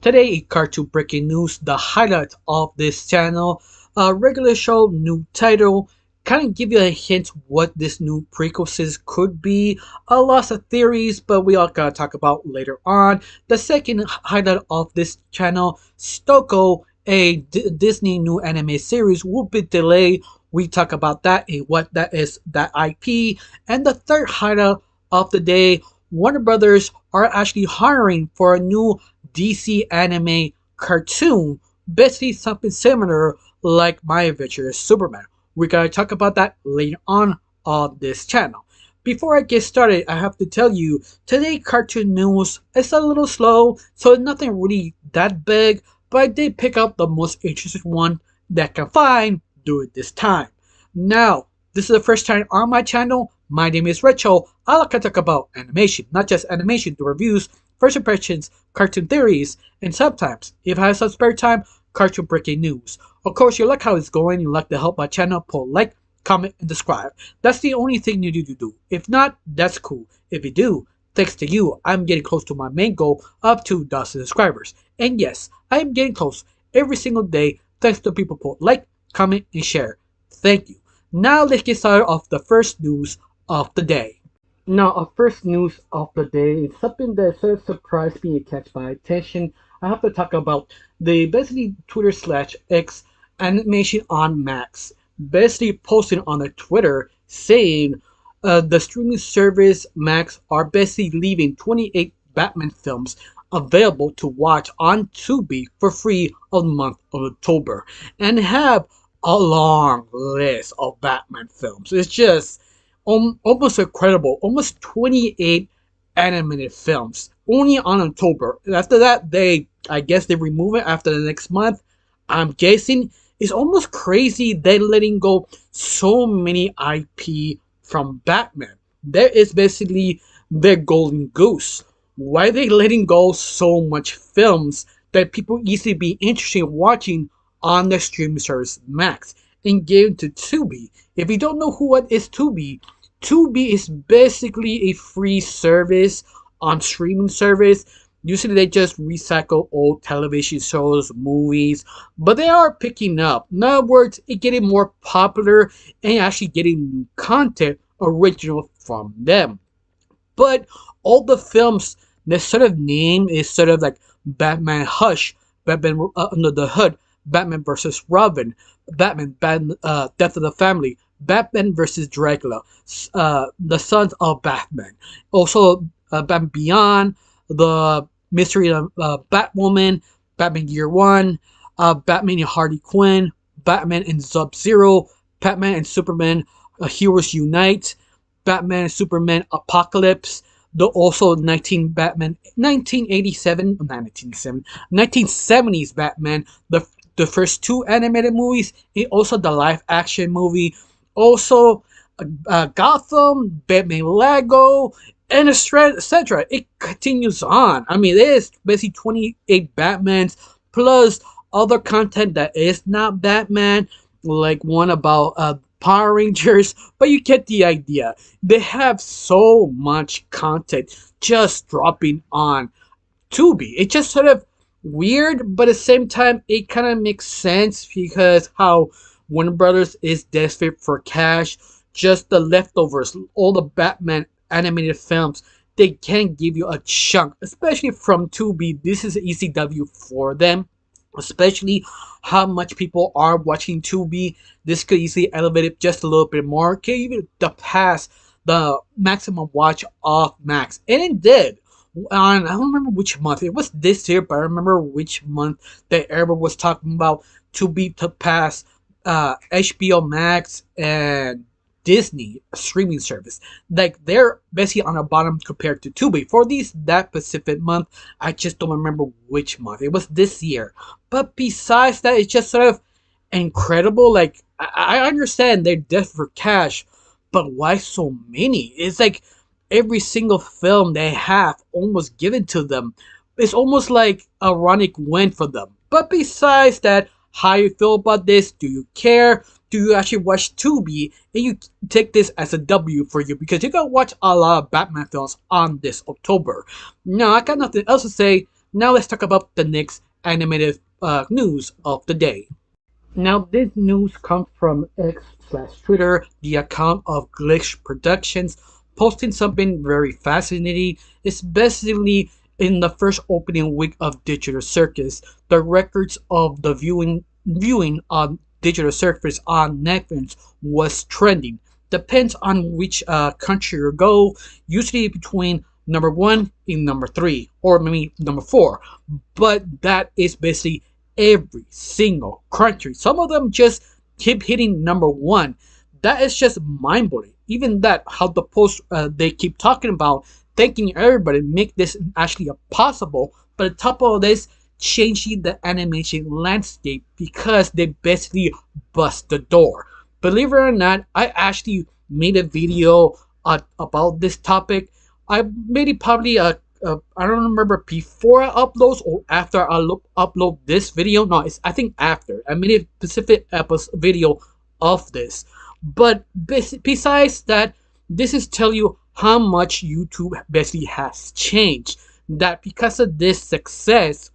Today, cartoon breaking news, the highlight of this channel, a regular show, new title, kind of give you a hint what this new prequel series could be, a lot of theories, but we all gotta talk about later on. The second highlight of this channel, StuGo, a Disney new anime series, will be delayed. We talk about that and what that is, that IP. And the third highlight of the day, Warner Brothers are actually hiring for a new DC anime cartoon, basically something similar like My Adventures Superman. We're gonna talk about that later on this channel. Before I get started, I have to tell you, today cartoon news is a little slow, so nothing really that big, but I did pick up the most interesting one that I can find during this time. Now, this is the first time on my channel. My name is Rachel. I like to talk about animation, not just animation, the reviews, first impressions, cartoon theories, and sometimes, if I have some spare time, cartoon breaking news. Of course, you like how it's going, you like to help my channel, pull like, comment, and subscribe. That's the only thing you need to do. If not, that's cool. If you do, thanks to you, I'm getting close to my main goal of 2,000 subscribers. And yes, I am getting close every single day thanks to people who like, comment, and share. Thank you. Now let's get started off the first news of the day. Now, our first news of the day is something that sort of surprised me and catch my attention. I have to talk about the basically Twitter/X animation on Max. Basically posting on a Twitter saying the streaming service Max are basically leaving 28 Batman films available to watch on Tubi for free of the month of October, and have a long list of Batman films. It's just almost incredible. Almost 28 animated films only on October. After that, I guess they remove it after the next month. I'm guessing it's almost crazy they're letting go so many IP from Batman. That is basically their golden goose. Why are they letting go so much films that people easily be interested in watching on the streaming service Max and give to Tubi? If you don't know what is Tubi, Tubi is basically a free service on streaming service. Usually they just recycle old television shows, movies, but they are picking up. In other words, it's getting more popular and actually getting new content original from them. But all the films, their sort of name is sort of like Batman Hush, Batman Under the Hood, Batman vs. Robin, Batman, Death of the Family, Batman vs. Dracula, The Sons of Batman, also Batman Beyond, The Mystery of Batwoman, Batman Year One, Batman and Harley Quinn, Batman and Sub-Zero, Batman and Superman Heroes Unite, Batman and Superman Apocalypse, also 1970s Batman, the first two animated movies, and also the live action movie, also Gotham, Batman Lego, and etc. It continues on. I mean, there's basically 28 Batmans plus other content that is not Batman, like one about Power Rangers, but you get the idea. They have so much content just dropping on Tubi. It's just sort of weird, but at the same time, it kind of makes sense because how Warner Brothers is desperate for cash. Just the leftovers, all the Batman animated films, they can give you a chunk, especially from Tubi. This is an easy W for them, especially how much people are watching Tubi. This could easily elevate it just a little bit more, can even pass the maximum watch of Max, and it did. I don't remember which month it was this year, but I remember which month that everyone was talking about Tubi to pass HBO Max and Disney streaming service. Like, they're basically on the bottom compared to Tubi. For that specific month, I just don't remember which month. It was this year. But besides that, it's just sort of incredible. Like, I understand they're desperate for cash, but why so many? It's like every single film they have almost given to them. It's almost like a ironic win for them. But besides that, how you feel about this? Do you care? Do you actually watch Tubi and you take this as a W for you? Because you're going to watch a lot of Batman films on this October. Now, I got nothing else to say. Now let's talk about the next animated news of the day. Now, this news comes from X/Twitter, the account of Glitch Productions, posting something very fascinating. It's basically in the first opening week of Digital Circus, the records of the viewing on Digital Circus on Netflix was trending. Depends on which country you go, usually between number one and number three, or maybe number four. But that is basically every single country. Some of them just keep hitting number one. That is just mind blowing. Even that, how the post they keep talking about, thanking everybody, make this actually a possible. But on top of this, changing the animation landscape because they basically bust the door. Believe it or not, I actually made a video about this topic. I made it probably I don't remember before I upload or after I upload this video. No, it's I think after. I made a specific episode video of this. But besides that, this is tell you how much YouTube basically has changed. That because of this success,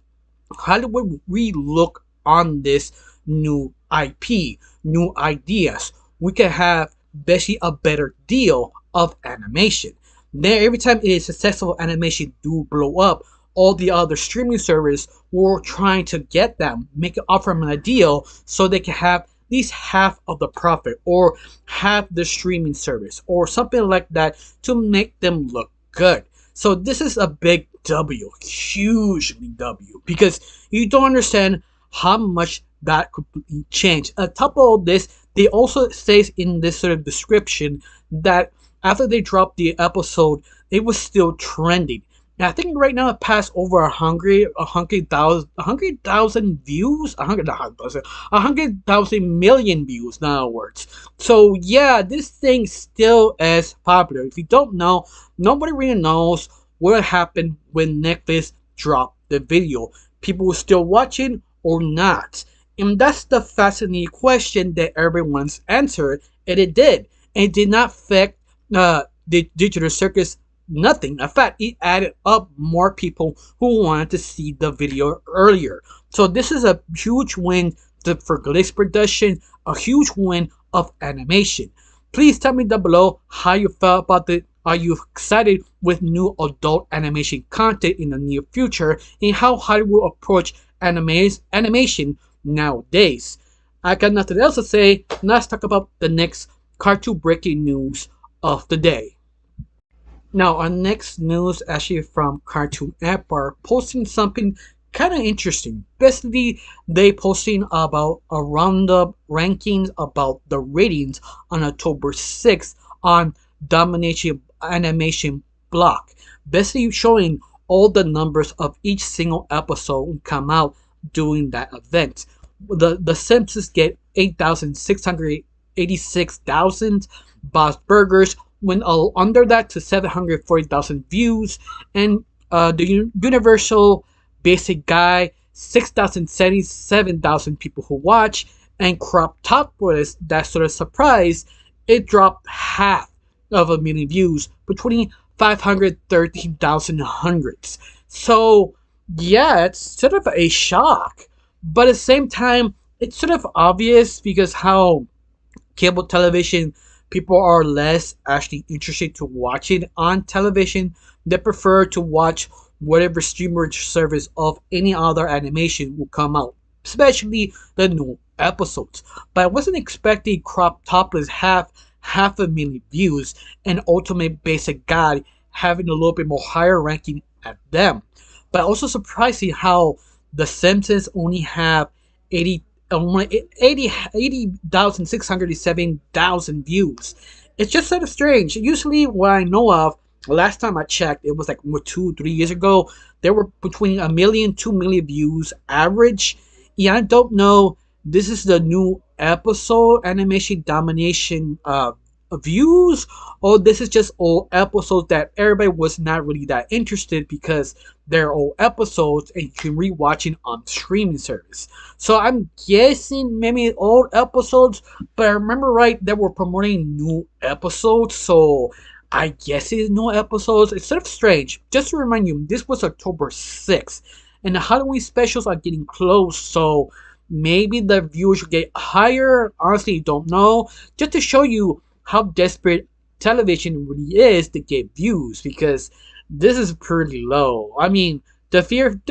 how do we look on this new IP, new ideas? We can have basically a better deal of animation. Then every time it is successful, animation do blow up. All the other streaming services were trying to get them, offer them a deal so they can have at least half of the profit or half the streaming service or something like that to make them look good. So this is a big W, hugely W, because you don't understand how much that could change. On top of this, they also says in this sort of description that after they dropped the episode, it was still trending. And I think right now it passed over a hundred thousand views, a hundred thousand million views. In other words, so yeah, this thing still is popular. If you don't know, nobody really knows what happened when Netflix dropped the video. People were still watching or not, and that's the fascinating question that everyone's answered, and it did. And it did not affect the Digital Circus nothing. In fact, it added up more people who wanted to see the video earlier. So this is a huge win for Glitch Production, a huge win of animation. Please tell me down below how you felt about it. Are you excited with new adult animation content in the near future, and how Hollywood will approach animation nowadays? I got nothing else to say. Let's talk about the next cartoon breaking news of the day. Now, our next news actually from Cartoon Empire posting something kind of interesting. Basically, they posting about a roundup rankings about the ratings on October 6th on Domination animation block. Basically showing all the numbers of each single episode come out during that event. The Simpsons get 8,686,000. Bob's Burgers went under that to 740,000 views, and the Universal Basic Guy 6,077,000 people who watch, and Crop Top was that sort of surprise. It dropped half of a million views between 513,000 hundreds. So yeah, it's sort of a shock, but at the same time, it's sort of obvious because how cable television people are less actually interested to watch it on television. They prefer to watch whatever streamer service of any other animation will come out, especially the new episodes. But I wasn't expecting Crop Topless have half a million views and Ultimate Basic Guide having a little bit more higher ranking at them. But also surprising how The Simpsons only have 80,607,000 views. It's just sort of strange. Usually, what I know of, last time I checked, it was like 2-3 years ago, there were between a million, 2 million views average. Yeah, I don't know. This is the new episode animation domination views, or this is just old episodes that everybody was not really that interested because they're old episodes and you can rewatch it on streaming service. So I'm guessing maybe old episodes, but I remember right they were promoting new episodes, so I guess it's new episodes. It's sort of strange. Just to remind you, this was October 6th. and the Halloween specials are getting close, so maybe the views should get higher. Honestly, don't know. Just to show you how desperate television really is to get views, because this is pretty low. I mean, to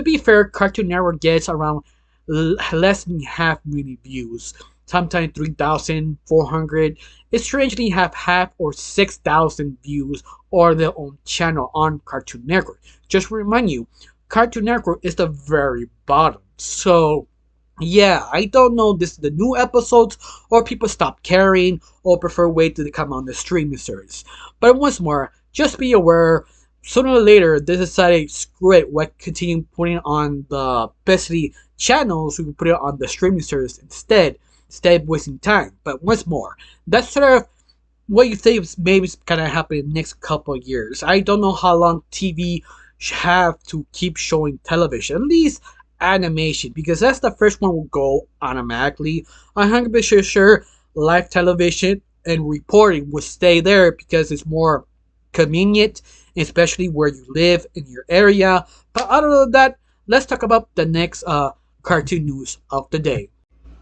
be fair, Cartoon Network gets around less than half million views, sometimes 3,400. It strangely have half or 6,000 views on their own channel on Cartoon Network. Just to remind you, Cartoon Network is the very bottom. So yeah, I don't know this is the new episodes or people stop caring or prefer wait till they come on the streaming service. But once more, just be aware, sooner or later they decided screw it, what continue putting on the basically channels, we can put it on the streaming service instead of wasting time. But once more, that's sort of what you think is maybe gonna happen in the next couple of years. I don't know how long TV have to keep showing television. At least animation, because that's the first one will go automatically. I'm 100% sure live television and reporting will stay there because it's more convenient, especially where you live in your area. But other than that, let's talk about the next cartoon news of the day.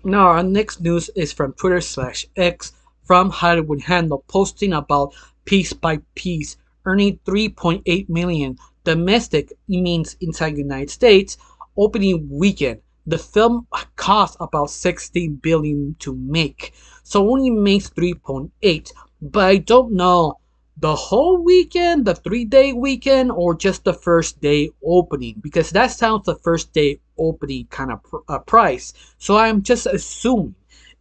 Now, our next news is from Twitter/X from Hollywood Handle posting about Piece by Piece earning 3.8 million domestic, it means inside the United States, opening weekend. The film cost about 16 billion to make, so only makes 3.8. But I don't know the whole weekend, the 3-day weekend, or just the first day opening, because that sounds the first day opening kind of price. So I'm just assuming.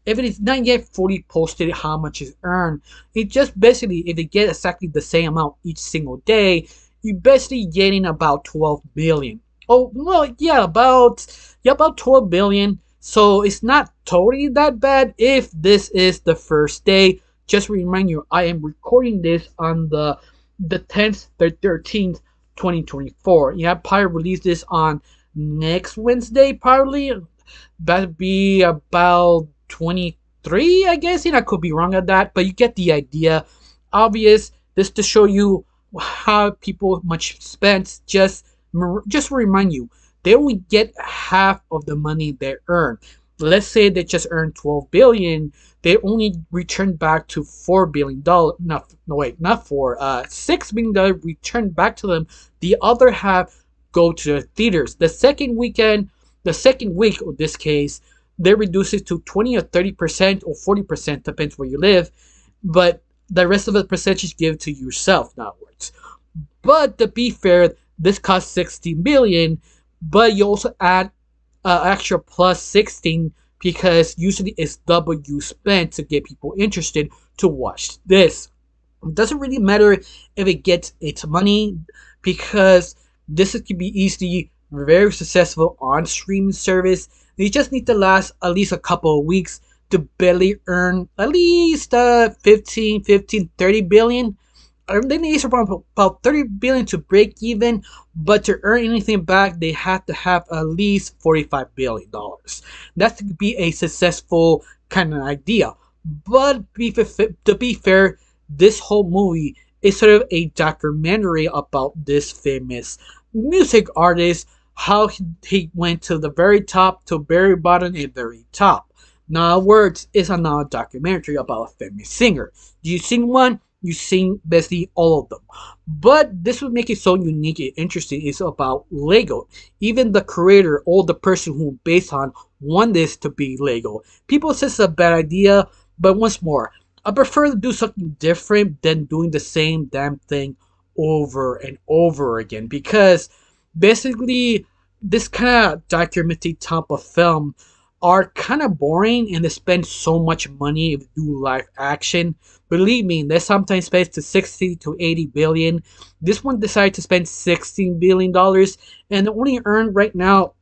If it is not yet fully posted how much is earned, it just basically, if they get exactly the same amount each single day, you're basically getting about 12 billion. Oh well, about 12 billion. So it's not totally that bad if this is the first day. Just remind you, I am recording this on the 10th, the 13th, 2024. Yeah, probably release this on next Wednesday, probably. That'd be about 23, I guess. And I could be wrong at that, but you get the idea. Obvious, this to show you how people much spent. Just remind you, they only get half of the money they earn. Let's say they just earn 12 billion, they only return back to $4 billion. Not four. $6 billion return back to them. The other half go to the theaters. The second week of this case, they reduce it to 20 or 30% or 40%, depends where you live. But the rest of the percentage give to yourself, in other words. But to be fair, this costs 16 billion, but you also add extra plus 16 because usually it's double you spent to get people interested to watch this. It doesn't really matter if it gets its money, because this could be easily very successful on streaming service. You just need to last at least a couple of weeks to barely earn at least 30 billion. They need about 30 billion to break even, but to earn anything back, they have to have at least $45 billion. That could be a successful kind of idea. But to be fair, this whole movie is sort of a documentary about this famous music artist, how he went to the very top, to very bottom, and very top. Now, words is another documentary about a famous singer. You seen one? You've seen basically all of them. But this would make it so unique and interesting is about Lego. Even the creator or the person who based on want this to be Lego. People say it's a bad idea, but once more, I prefer to do something different than doing the same damn thing over and over again. Because basically, this kind of documentary type of film are kind of boring and they spend so much money if they do live action. Believe me, they sometimes spend to 60 to 80 billion. This one decided to spend $16 billion and only earned right now,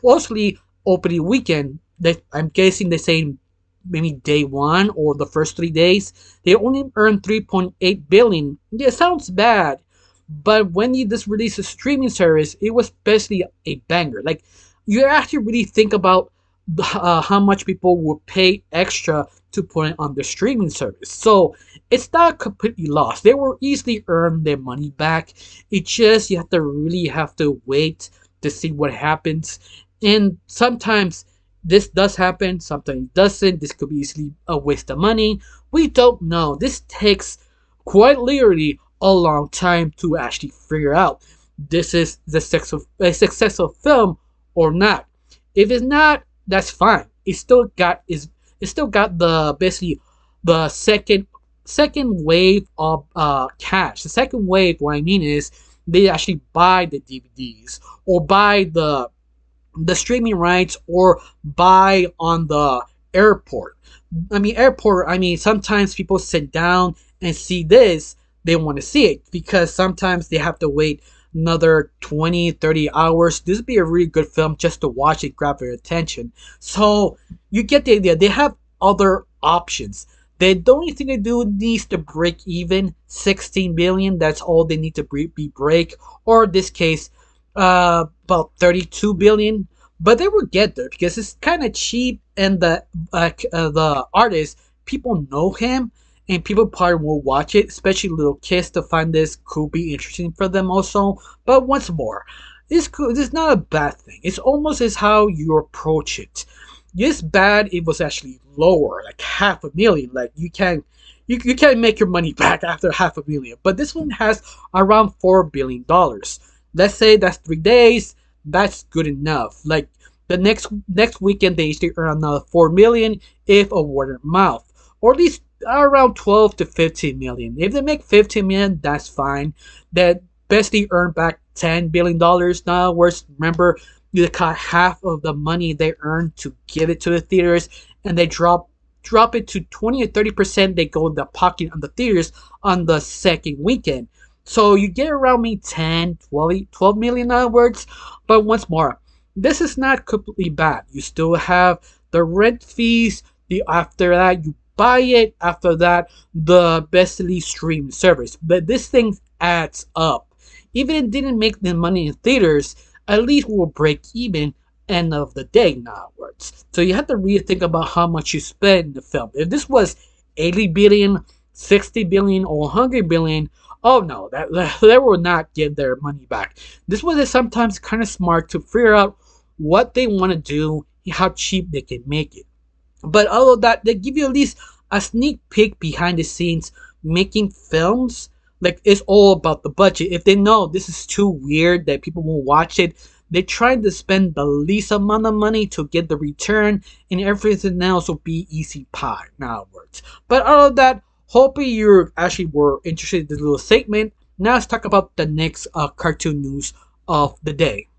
mostly opening weekend. I'm guessing they say maybe day one or the first 3 days. They only earned 3.8 billion. Yeah, sounds bad. But when you just release a streaming service, it was basically a banger. Like, you actually really think about how much people would pay extra to put it on the streaming service. So it's not completely lost. They will easily earn their money back. It just you have to really have to wait to see what happens. And sometimes this does happen, sometimes it doesn't. This could be easily a waste of money. We don't know. This takes quite literally a long time to actually figure out this is a successful film or not. If it's not, that's fine. It still got the basically the second wave of cash. The second wave, what I mean is they actually buy the DVDs or buy the streaming rights or buy on the airport. I mean, sometimes people sit down and see this, they want to see it because sometimes they have to wait another 20, 30 hours. This would be a really good film just to watch it, grab their attention. So you get the idea. They have other options. The only thing they do needs to break even 16 billion. That's all they need to be break, or in this case, about 32 billion. But they will get there because it's kind of cheap, and the artist, people know him, and people probably will watch it, especially little kids to find this could be interesting for them also. But once more, this is not a bad thing. It's almost as how you approach it. It's bad it was actually lower, like half a million. Like you can't make your money back after half a million. But this one has around $4 billion. Let's say that's 3 days. That's good enough. Like the next weekend they usually earn another 4 million if a word of mouth. Or at least around 12 to 15 million. If they make 15 million, that's fine. That basically earn back $10 billion. Now, whereas remember, you cut half of the money they earn to give it to the theaters, and they drop it to 20 or 30%. They go in the pocket on the theaters on the second weekend. So you get around me 10, 12 million words. But once more, this is not completely bad. You still have the rent fees. After that, you buy it. After that, the bestly stream service. But this thing adds up. Even if it didn't make the money in theaters, at least we will break even end of the day onwards. So you have to really think about how much you spend in the film. If this was 80 billion, 60 billion, or 100 billion, oh no, that they will not give their money back. This was sometimes kind of smart to figure out what they want to do, how cheap they can make it. But all of that, they give you at least a sneak peek behind the scenes making films. Like, it's all about the budget. If they know this is too weird that people won't watch it, they try to spend the least amount of money to get the return, and everything else will be easy pie nowadays. But all of that, hopefully you actually were interested in this little segment. Now let's talk about the next cartoon news of the day.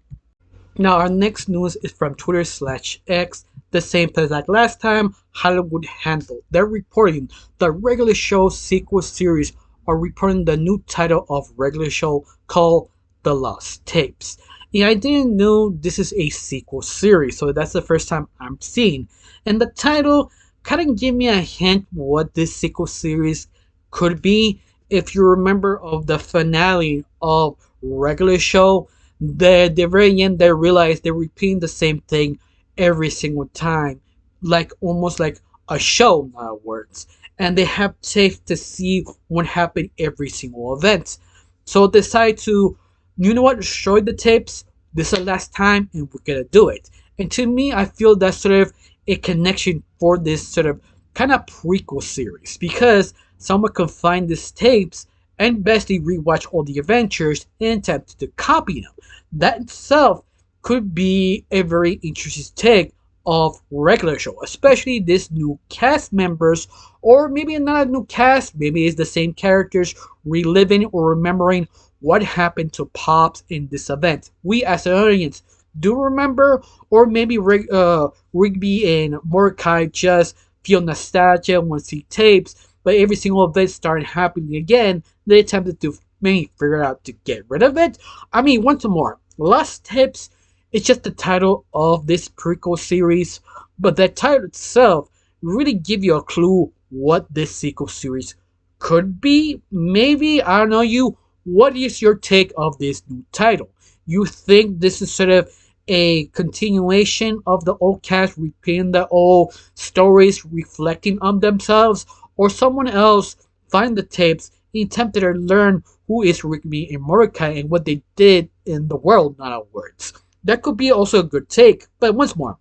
Now our next news is from Twitter/X, the same place like last time, Hollywood Handle. They're reporting the regular show sequel series are reporting the new title of regular show called The Lost Tapes. Yeah, I didn't know this is a sequel series, so that's the first time I'm seeing. And the title kind of gave me a hint what this sequel series could be. If you remember of the finale of regular show, the very end they realized they're repeating the same thing every single time, like almost like a show in other words. And they have tapes to see what happened every single event. So decide to, you know what, destroy the tapes. This is the last time, and we're gonna do it. And to me, I feel that's sort of a connection for this sort of kind of prequel series, because someone can find these tapes and basically rewatch all the adventures and attempt to copy them. That itself could be a very interesting take of regular show, especially this new cast members, or maybe not a new cast, maybe it's the same characters reliving or remembering what happened to Pops in this event. We as an audience do remember, or maybe Rigby and Mordecai just feel nostalgia when see tapes, but every single event started happening again. They attempted to maybe figure out to get rid of it. I mean, once more, Lost Tapes, it's just the title of this prequel series, but that title itself really give you a clue what this sequel series could be. Maybe, I don't know, what is your take of this new title? You think this is sort of a continuation of the old cast repeating the old stories, reflecting on themselves, or someone else find the tapes and attempted to learn who is Rigby and Mordecai and what they did in the world, in other words? That could be also a good take. But once more,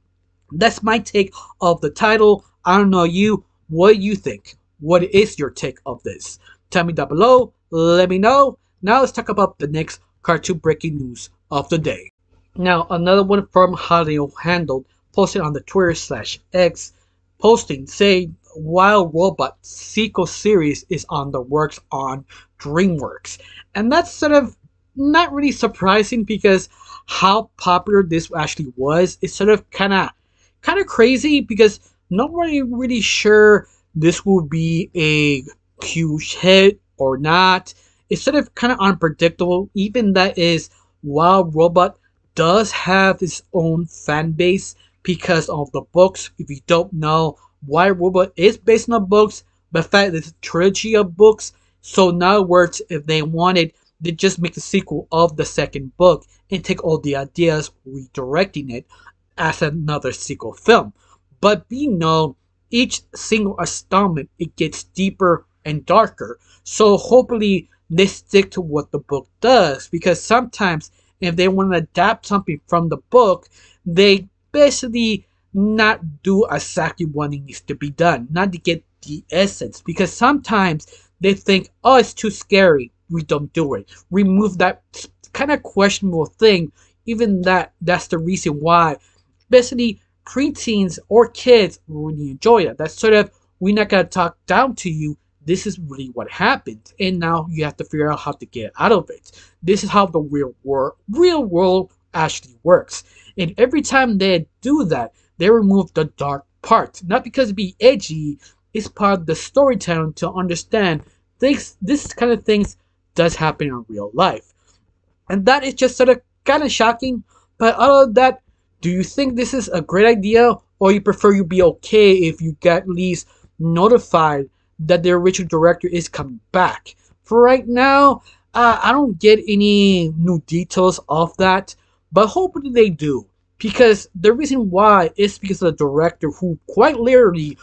that's my take of the title. I don't know you. What do you think? What is your take of this? Tell me down below. Let me know. Now let's talk about the next cartoon breaking news of the day. Now, another one from Holiday Handled posted on the Twitter/X, posting saying Wild Robot sequel series is on the works on DreamWorks. And that's sort of not really surprising because how popular this actually was. It's sort of kind of crazy because nobody really sure this will be a huge hit or not. It's sort of kind of unpredictable. Even that is Wild Robot does have its own fan base because of the books. If you don't know, Wild Robot is based on books, but in fact it's a trilogy of books. So in other words, if they wanted, they just make a sequel of the second book and take all the ideas, redirecting it as another sequel film. But be known, each single installment it gets deeper and darker. So hopefully they stick to what the book does, because sometimes if they want to adapt something from the book, they basically not do exactly what needs to be done, not to get the essence. Because sometimes they think, oh, it's too scary, we don't do it. Remove that kind of questionable thing. Even that's the reason why basically preteens or kids really enjoy it. That's sort of, we're not gonna talk down to you. This is really what happened, and now you have to figure out how to get out of it. This is how the real world actually works. And every time they do that, they remove the dark part. Not because it be edgy, it's part of the storytelling to understand things. This kind of things does happen in real life, and that is just sort of kind of shocking. But other than that, do you think this is a great idea, or you prefer you be okay if you get at least notified that the original director is coming back? For right now, I don't get any new details of that, but hopefully they do. Because the reason why is because of the director who quite literally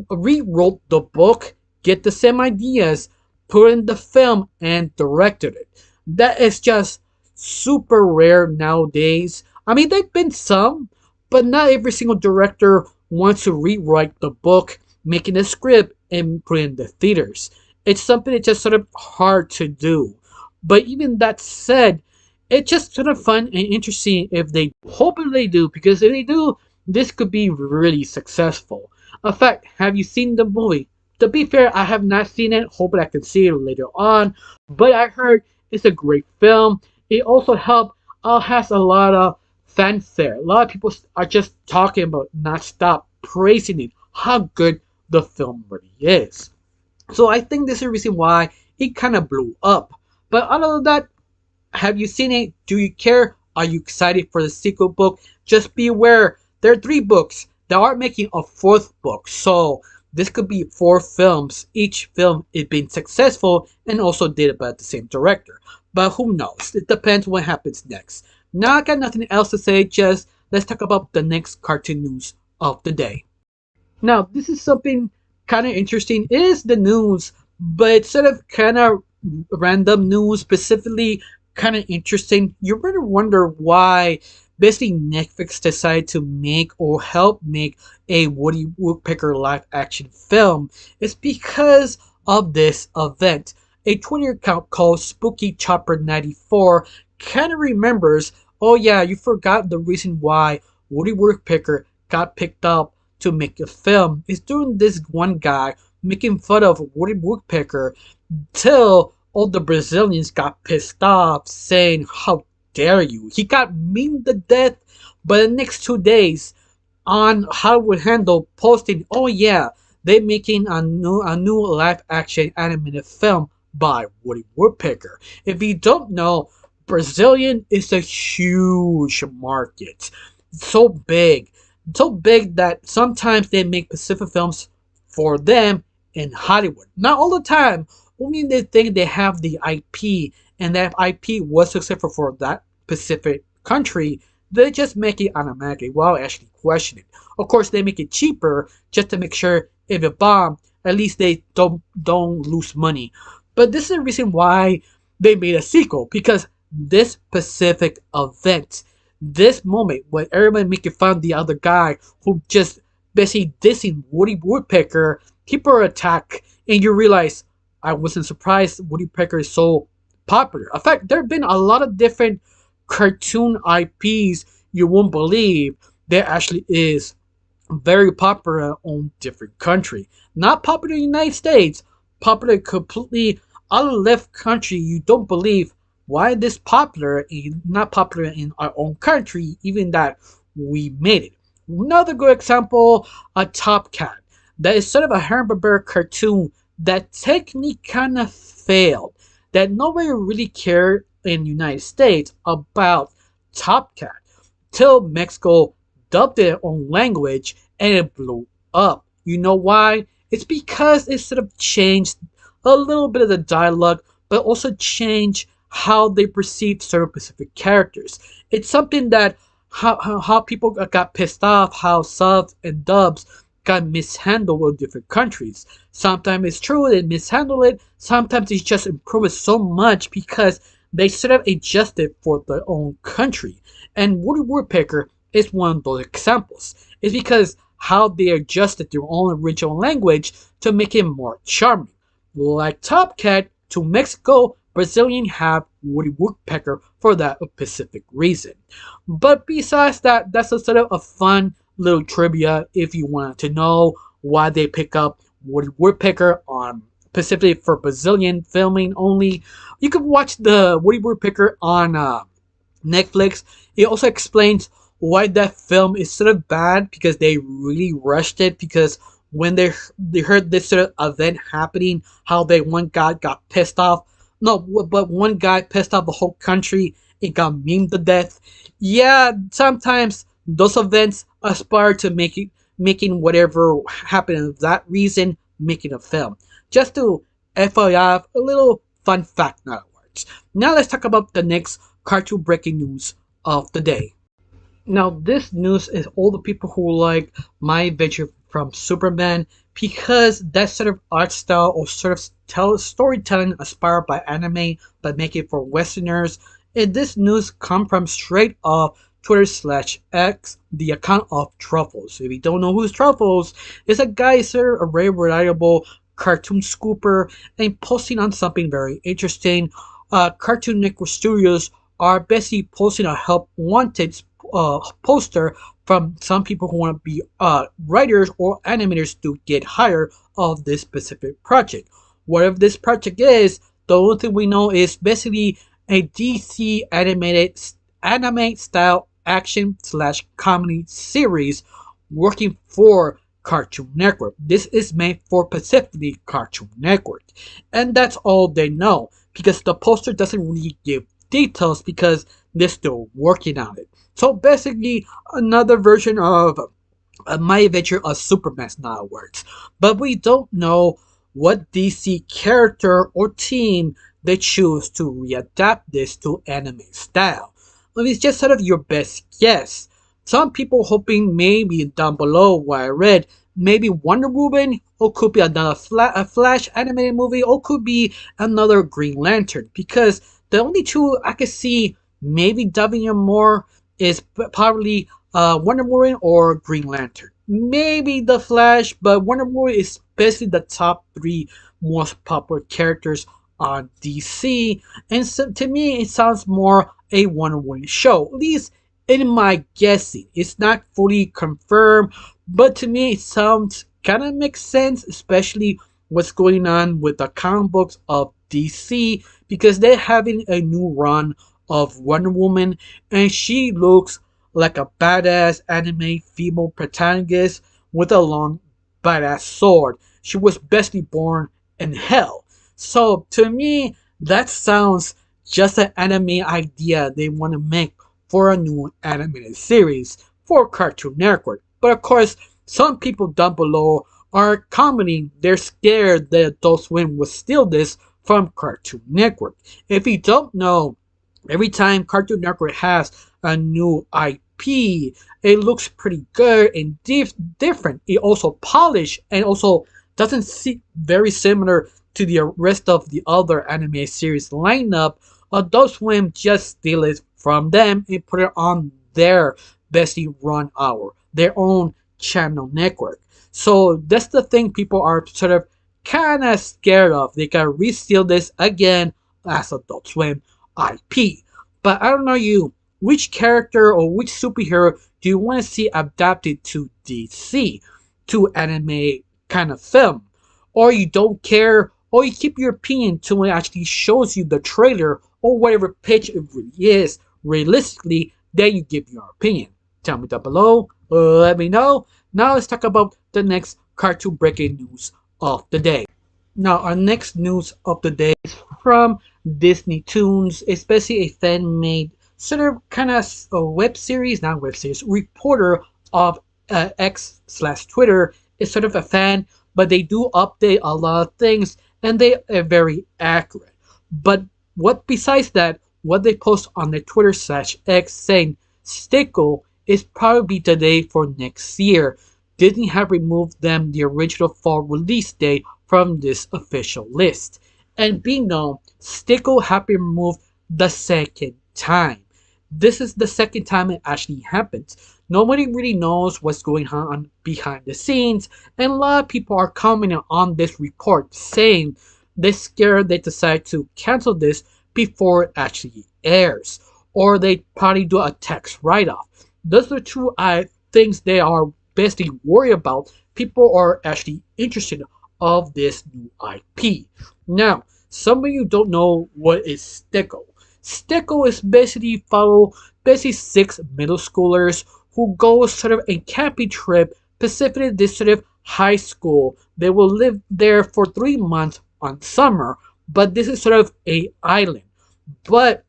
rewrote the book, get the same ideas, put in the film, and directed it. That is just super rare nowadays. I mean, there've been some, but not every single director wants to rewrite the book, making a script, and put it in the theaters. It's something that's just sort of hard to do. But even that said, it's just sort of fun and interesting if they, hopefully they do, because if they do, this could be really successful. In fact, have you seen the movie? To be fair, I have not seen it. Hoping I can see it later on. But I heard it's a great film. It also has a lot of fanfare. A lot of people are just talking about, not stop praising it, how good the film really is. So I think this is the reason why it kind of blew up. But other than that, have you seen it? Do you care? Are you excited for the sequel book? Just be aware, there are 3 books. They are making a 4th book. So this could be 4 films. Each film is being successful and also did by the same director. But who knows? It depends what happens next. Now I got nothing else to say, just let's talk about the next cartoon news of the day. Now, this is something kind of interesting. It is the news, but it's sort of kind of random news, specifically kind of interesting. You're going to wonder why basically Netflix decided to make or help make a Woody Woodpecker live action film. It's because of this event. A Twitter account called Spooky Chopper 94 kind of remembers, oh yeah, you forgot the reason why Woody Woodpecker got picked up to make a film. It's doing this one guy making fun of Woody Woodpecker till all the Brazilians got pissed off, saying, how dare you? He got memed to death, but the next 2 days on Hollywood Handle posting, oh yeah, they're making a new live action animated film by Woody Woodpecker. If you don't know, Brazilian is a huge market. So big that sometimes they make Pacific films for them in Hollywood. Not all the time. Only they think they have the IP, and that IP was successful for that specific country, they just make it automatically without actually questioning it. Of course, they make it cheaper just to make sure if it bombs, at least they don't lose money. But this is the reason why they made a sequel, because this specific event, This moment when everybody making fun of the other guy who just basically dissing Woody Woodpecker, people attack, and you realize I wasn't surprised Woodpecker is so popular. In fact, there have been a lot of different cartoon IPs you won't believe there actually is very popular on different country. Not popular in the United States, popular completely out of left country. You don't believe why this popular and not popular in our own country, even that we made it. Another good example, a Top Cat. That is sort of a Hanna-Barbera cartoon that technically kind of failed. That nobody really cared in the United States about Top Cat till Mexico dubbed their own language and it blew up. You know why? It's because it sort of changed a little bit of the dialogue, but also changed how they perceive certain specific characters. It's something that how people got pissed off, how subs and dubs got mishandled in different countries. Sometimes it's true they mishandle it, sometimes it's just improved so much because they sort of adjusted for their own country. And Woody Woodpecker is one of those examples. It's because how they adjusted their own original language to make it more charming. Like Top Cat to Mexico, Brazilian have Woody Woodpecker for that specific reason. But besides that, that's a sort of a fun little trivia if you wanted to know why they pick up Woody Woodpecker on specifically for Brazilian filming only. You can watch the Woody Woodpecker on Netflix. It also explains why that film is sort of bad because they really rushed it because when they heard this sort of event happening, how they one guy got pissed off. No, but one guy pissed off the whole country. It got memed to death. Yeah, sometimes those events aspire to making whatever happened of that reason making a film. Just to FYI, a little fun fact now. Now let's talk about the next cartoon breaking news of the day. Now this news is all the people who like My Adventure from Superman because that sort of art style or sort of storytelling inspired by anime but make it for Westerners. And this news come from straight off Twitter/X, the account of Truffles. If you don't know who's Truffles, it's a guy sort of a very reliable cartoon scooper and posting on something very interesting. Cartoon Network Studios are basically posting a help wanted poster from some people who want to be writers or animators to get hired of this specific project. Whatever this project is, the only thing we know is basically a DC animated anime style action/comedy series working for Cartoon Network. This is made for specifically Cartoon Network. And that's all they know because the poster doesn't really give details because they're still working on it. So basically, another version of My Adventure of Superman now works. But we don't know what DC character or team they choose to readapt this to anime style. It's just sort of your best guess. Some people hoping maybe down below what I read, maybe Wonder Woman, or could be another a Flash animated movie, or could be another Green Lantern. Because the only two I could see maybe dubbing them more is probably Wonder Woman or Green Lantern. Maybe the Flash, but Wonder Woman is basically the top 3 most popular characters on DC. And so to me, it sounds more a Wonder Woman show. At least in my guessing. It's not fully confirmed, but to me, it sounds kind of makes sense, especially what's going on with the comic books of DC, because they're having a new run of Wonder Woman, and she looks like a badass anime female protagonist with a long badass sword. She was basically born in hell. So to me, that sounds just an anime idea they want to make for a new animated series for Cartoon Network. But of course, some people down below are commenting they're scared that Adult Swim will steal this from Cartoon Network. If you don't know, every time Cartoon Network has a new IP, it looks pretty good and different. It also polished and also doesn't seem very similar to the rest of the other anime series lineup. Adult Swim just steal it from them and put it on their bestie run their own channel network. So that's the thing people are sort of kind of scared of. They can re-steal this again as Adult Swim IP. But I don't know you, which character or which superhero do you want to see adapted to DC, to anime kind of film? Or you don't care, or you keep your opinion till it actually shows you the trailer or whatever pitch it really is realistically, then you give your opinion. Tell me down below, let me know. Now let's talk about the next cartoon breaking news of the day. Now our next news of the day is from Disney Toons, especially a fan-made sort of kind of a web series, not web series, reporter of X slash Twitter is sort of a fan, but they do update a lot of things and they are very accurate. But what besides that, what they post on their Twitter slash X saying StuGo is probably the day for next year. Disney have removed them the original fall release date from this official list. And being known, StuGo have been removed the second time. This is the second time it actually happens. Nobody really knows what's going on behind the scenes, and a lot of people are commenting on this report saying they're scared they decide to cancel this before it actually airs, or they probably do a tax write-off. Those are two things they are basically worried about. People are actually interested of this new IP. Now, some of you don't know what is StuGo. StuGo is basically basically 6 middle schoolers who go sort of a camping trip, specifically this sort of high school. They will live there for 3 months on summer, but this is sort of a island. But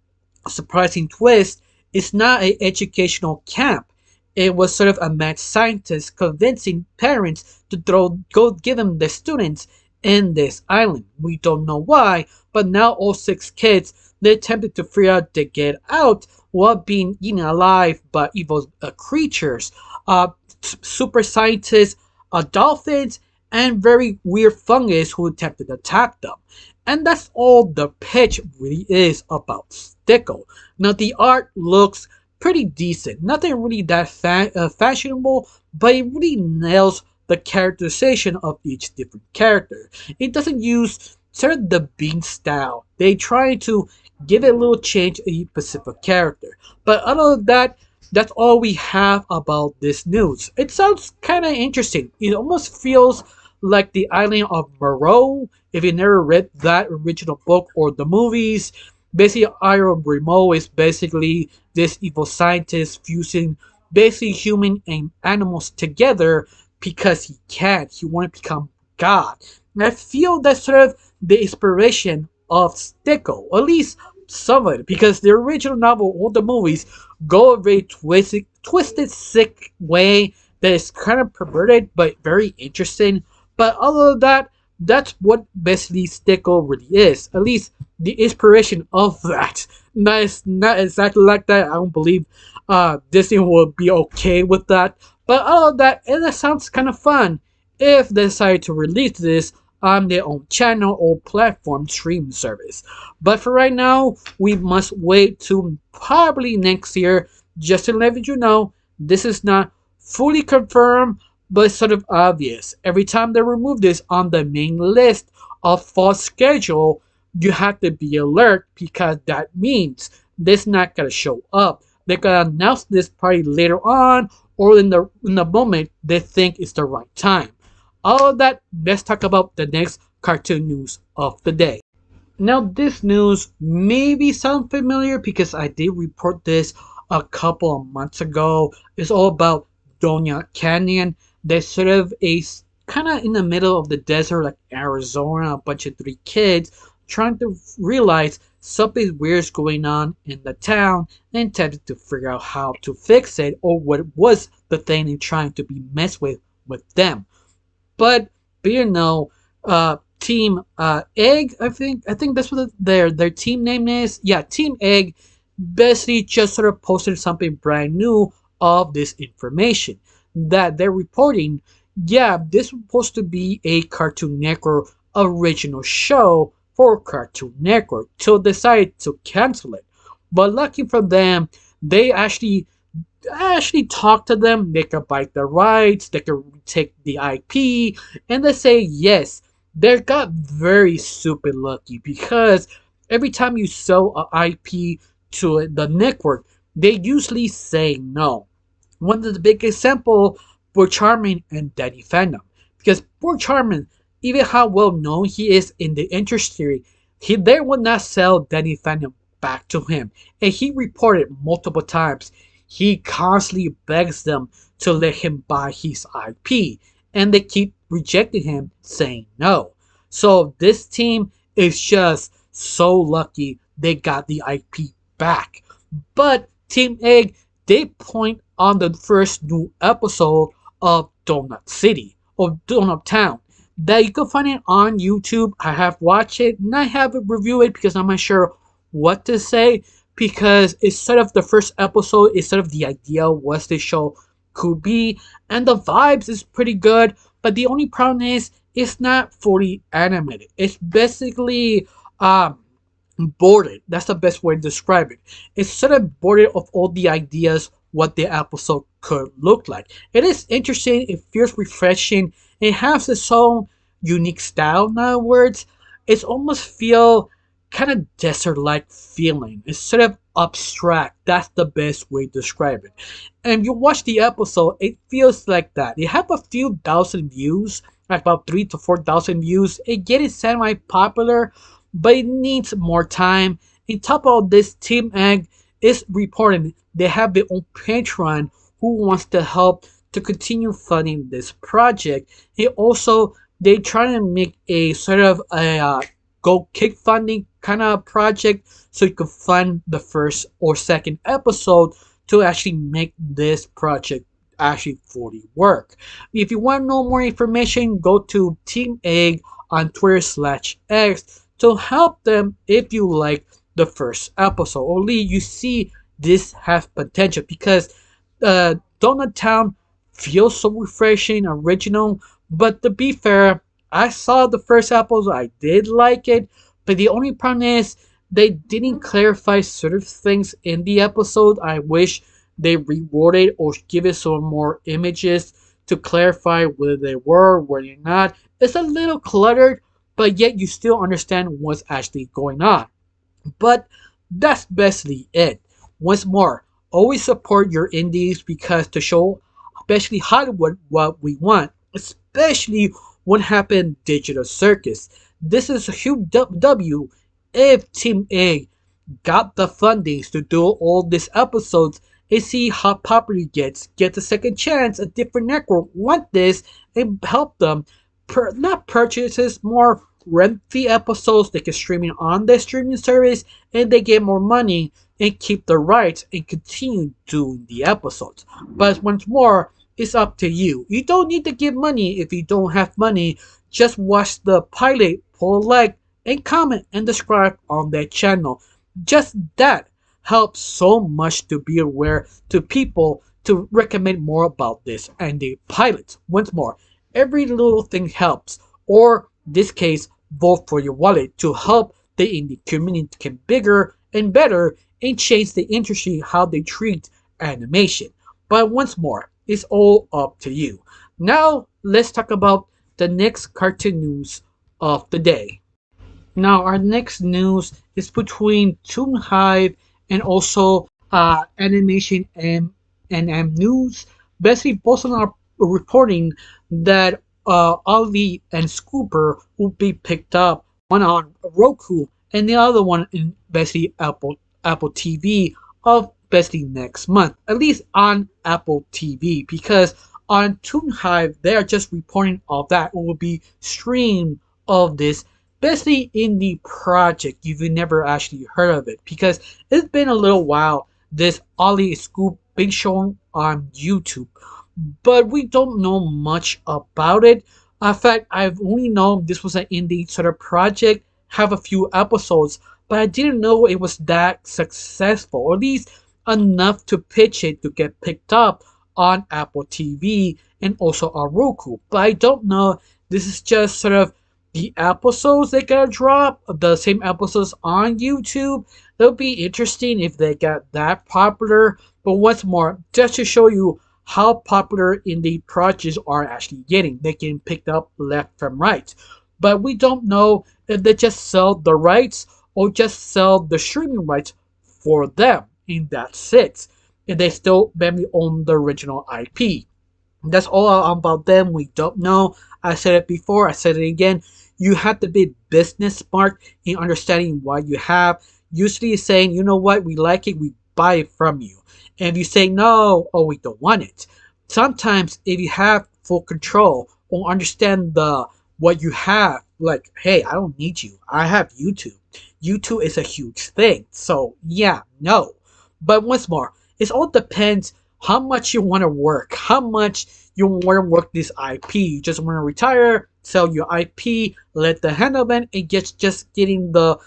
a surprising twist, it's not an educational camp. It was sort of a mad scientist convincing parents to go give them the students in this island. We don't know why, but now all 6 kids, they attempted to figure out to get out while being eaten alive by evil creatures, super scientists, dolphins, and very weird fungus who attempted to attack them. And that's all the pitch really is about StuGo. Now the art looks pretty decent, nothing really that fashionable, but it really nails the characterization of each different character. It doesn't use sort of the Bean style. They try to give it a little change in each specific character. But other than that, that's all we have about this news. It sounds kind of interesting. It almost feels like the island of Moreau. If you never read that original book or the movies, basically Iron Remo is basically this evil scientist fusing basically human and animals together because he can. He want to become God. And I feel that's sort of the inspiration of StuGo, at least some of it, because the original novel or the movies go a very twisted, sick way that is kind of perverted but very interesting. But other than that, that's what basically StuGo really is. At least the inspiration of that. It's not exactly like that. I don't believe Disney will be okay with that. But other than that, it sounds kind of fun if they decide to release this on their own channel or platform streaming service. But for right now, we must wait to probably next year. Just to let you know, this is not fully confirmed, but it's sort of obvious. Every time they remove this on the main list of fall schedule, you have to be alert because that means this not gonna show up. They're gonna announce this probably later on or in the moment they think it's the right time. All of that, let's talk about the next cartoon news of the day. Now this news maybe sound familiar because I did report this a couple of months ago. It's all about Doña Canyon. There's sort of a kind of in the middle of the desert like Arizona, a bunch of 3 kids trying to realize something weird is going on in the town and intended to figure out how to fix it or what was the thing they're trying to be messed with them. But you know, Team Egg, I think that's what their team name is. Yeah, Team Egg basically just sort of posted something brand new of this information that they're reporting. Yeah, this was supposed to be a Cartoon Network original show for Cartoon Network, so decided to cancel it. But lucky for them, they actually actually talk to them. They can buy the rights, they can take the IP, and they say yes. They got very super lucky because every time you sell an IP to the network, they usually say no. One of the big example, Port Charming and Danny Phantom. Because Port Charming, even how well known he is in the industry, they will not sell Danny Phantom back to him. And he reported multiple times he constantly begs them to let him buy his IP, and they keep rejecting him, saying no. So this team is just so lucky they got the IP back. But Team Egg, they point on the first new episode of Donut City or Donut Town that you can find it on YouTube. I have watched it and I haven't reviewed it because I'm not sure what to say, because instead of the first episode, instead of the idea what the show could be, and the vibes is pretty good, but the only problem is it's not fully animated. It's basically boarded. That's the best way to describe it. It's sort of boarded of all the ideas what the episode could look like. It is interesting, it feels refreshing, it has its own unique style. In other words, it's almost feel kind of desert-like feeling. It's sort of abstract. That's the best way to describe it. And you watch the episode, it feels like that. It have a few thousand views, like about 3 to 4 thousand views. It getting semi-popular, but it needs more time. On top of this, Team Egg is reporting they have their own Patreon who wants to help to continue funding this project. And also, they try to make a sort of a go kick funding kind of project so you can fund the first or second episode to actually make this project actually fully work. If you want to know more information, go to Team Egg on Twitter/X to help them if you like the first episode. Only you see this has potential because Donut Town feels so refreshing, original. But to be fair, I saw the first episode, I did like it, but the only problem is they didn't clarify certain things in the episode. I wish they reworded or give it some more images to clarify whether they were, whether they're not. It's a little cluttered, but yet you still understand what's actually going on. But that's basically it. Once more, always support your indies because to show, especially Hollywood, what we want, especially what happened Digital Circus. This is a huge W if Team A got the fundings to do all these episodes and see how popular it gets. Get a second chance, a different network want this and help them not purchases, more rent the episodes they can stream it on their streaming service and they get more money and keep the rights and continue doing the episodes. But once more, it's up to you. You don't need to give money if you don't have money. Just watch the pilot, pull a like, and comment and describe on that channel. Just that helps so much to be aware to people to recommend more about this and the pilots. Once more, every little thing helps, or in this case, vote for your wallet to help the indie community get bigger and better and change the industry how they treat animation. But once more, it's all up to you. Now, let's talk about the next cartoon news of the day. Now, our next news is between Toon Hive and also Animation M News. Basically, both of them are reporting that Ollie and Scooper will be picked up, one on Roku and the other one in basically Apple TV of basically next month, at least on Apple TV, because on Toon Hive they are just reporting of that it will be streamed of this basically in the project. You've never actually heard of it because it's been a little while this Ollie Scoop been shown on YouTube, but we don't know much about it. In fact, I've only known this was an indie sort of project, have a few episodes, but I didn't know it was that successful, or at least enough to pitch it to get picked up on Apple TV and also on Roku. But I don't know, this is just sort of the episodes they gotta drop, the same episodes on YouTube. It'll be interesting if they got that popular. But what's more, just to show you how popular indie projects are actually getting, they getting picked up left from right. But we don't know if they just sell the rights or just sell the streaming rights for them, and that's it. And they still maybe own the original IP. That's all about them. We don't know. I said it before, I said it again. You have to be business smart in understanding what you have. Usually saying, you know what, we like it, we buy it from you. And if you say no, oh, we don't want it. Sometimes if you have full control or understand the what you have, like, hey, I don't need you. I have YouTube. YouTube is a huge thing. So yeah, no. But once more, it all depends how much you want to work, how much you want to work this IP. You just want to retire, sell your IP, let the handle it, and just getting the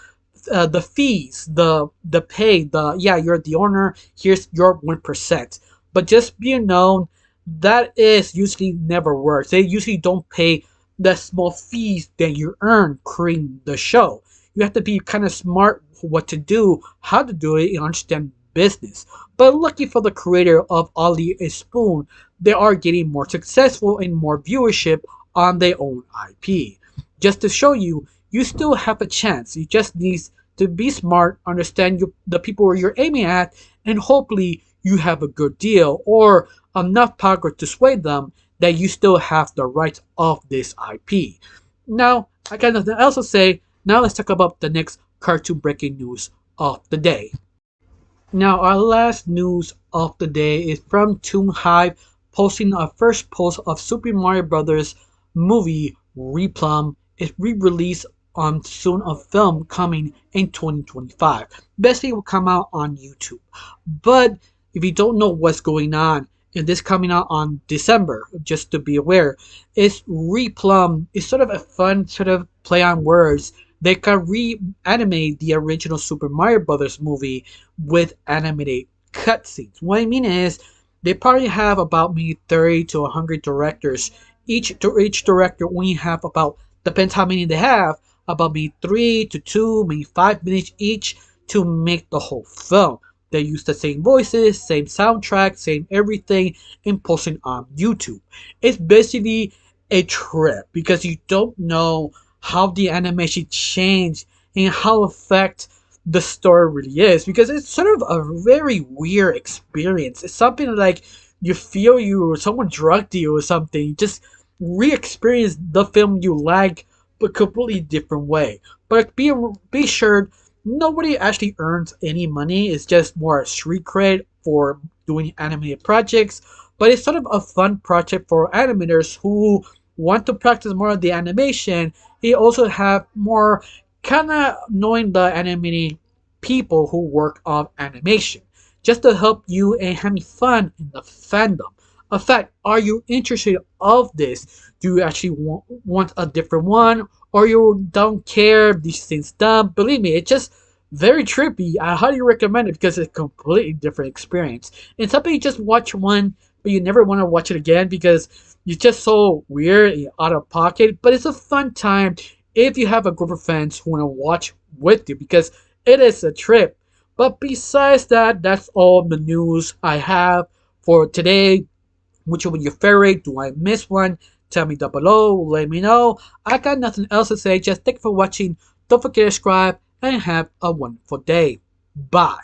fees, the pay, the yeah, you're the owner. Here's your 1%. But just be known that is usually never works. They usually don't pay the small fees that you earn creating the show. You have to be kind of smart what to do, how to do it, and understand business. But lucky for the creator of Ali a Spoon, they are getting more successful and more viewership on their own IP. Just to show you, you still have a chance. You just need to be smart, understand the people you're aiming at, and hopefully you have a good deal or enough power to sway them that you still have the rights of this IP. Now, I got nothing else to say. Now let's talk about the next cartoon breaking news of the day. Now, our last news of the day is from Toon Hive posting a first post of Super Mario Brothers movie RePlum is re-released on soon a film coming in 2025. Basically, it will come out on YouTube. But if you don't know what's going on, and this coming out on December, just to be aware, it's RePlum. It's sort of a fun sort of play on words. They can reanimate the original Super Mario Brothers movie with animated cutscenes. What I mean is, they probably have about maybe 30 to 100 directors. Each director only have about, depends how many they have, about maybe 3 to 2, maybe 5 minutes each to make the whole film. They use the same voices, same soundtrack, same everything, and posting on YouTube. It's basically a trip because you don't know how the animation changed and how affect the story really is, because it's sort of a very weird experience. It's something like you feel you or someone drugged you or something. You just re-experience the film you like, but completely different way. But be sure nobody actually earns any money. It's just more a street cred for doing animated projects. But it's sort of a fun project for animators who want to practice more of the animation. They also have more kind of knowing the animating people who work on animation, just to help you and having fun in the fandom. In fact, are you interested of this? Do you actually want a different one, or you don't care these things done? Believe me, it's just very trippy. I highly recommend it because it's a completely different experience. And something you just watch one, but you never want to watch it again because it's just so weird and out of pocket. But it's a fun time if you have a group of friends who want to watch with you because it is a trip. But besides that, that's all the news I have for today. Which one your favorite? Do I miss one? Tell me down below. Let me know. I got nothing else to say. Just thank you for watching. Don't forget to subscribe and have a wonderful day. Bye.